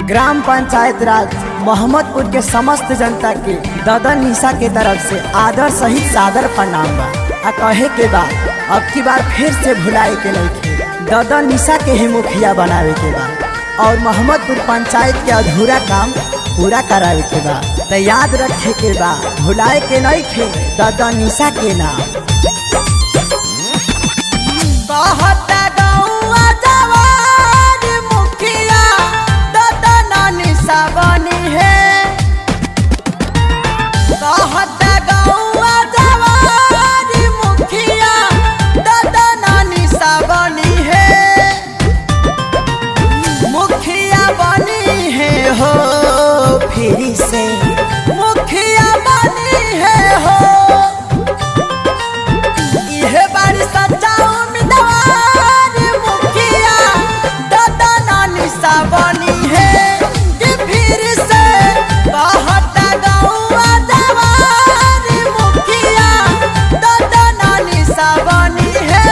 Gram panchayat राज मोहम्मदपुर के समस्त जनता के ददन निशा के तरफ से आदर सहित सादर प्रणाम बा। आ कहे के बा अब की बार फिर से भुलाए के नहीं, ददन निशा के ही मुखिया बनावे के बा और मोहम्मदपुर पंचायत के अधूरा काम पूरा करावे के बा। तो याद रखे के बा भुलाए के नहीं खे ददन निशा के नाम। फिर से मुखिया बनी है हो, यह बार सच्चा उम्मीदवार मुखिया ददन निशा बनी है। कि फिर से बहुत गौवा जवान मुखिया ददन निशा बनी है।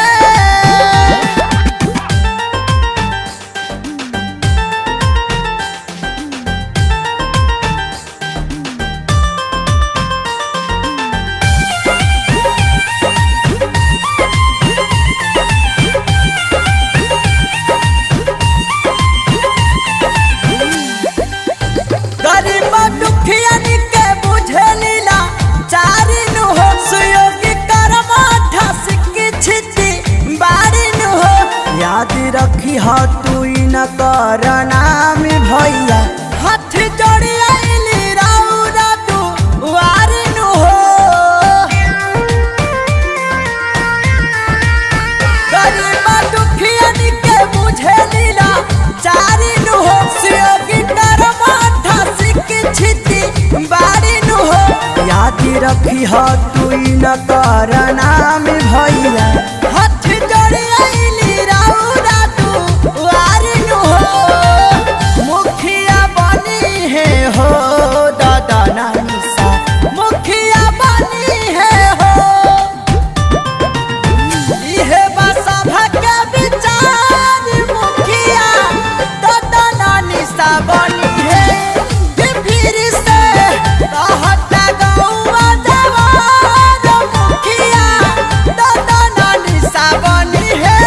रखी हो तू न कर नाम भैया हाथ जोड़ी आइली राउरा तू वारिन हो। गरीब दुखियन के बुझे लीला चारिन हो, सुयोगी कर माथा सिक्की छिती बारिन हो। याद रखी हो तू न कर नाम भैया हाथ जोड़ी आइली राउरा मुखिया बनी है हो ददन निशा मुखिया बनी है हो। यह बसभा के विचार मुखिया ददन निशा बनी है। फिर से कहता गौवा जवान मुखिया ददन निशा बनी है।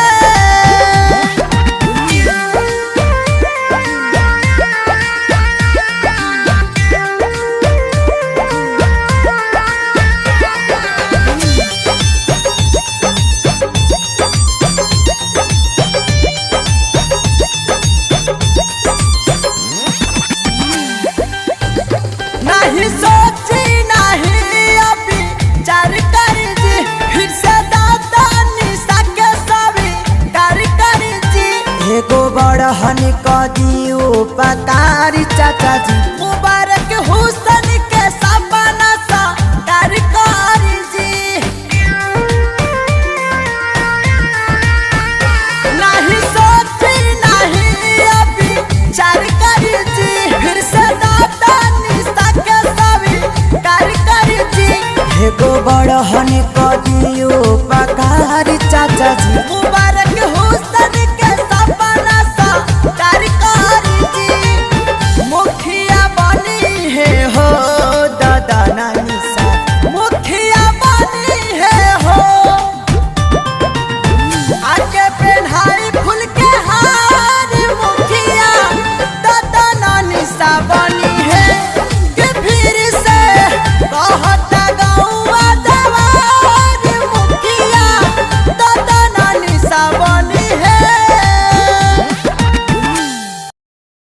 नहीं सोची नहीं अभी चार कर जी, फिर से ददन निशा के सभी कर जी। एगो बड़हन क दियो पतारी चाचा जी मुबारक हुसन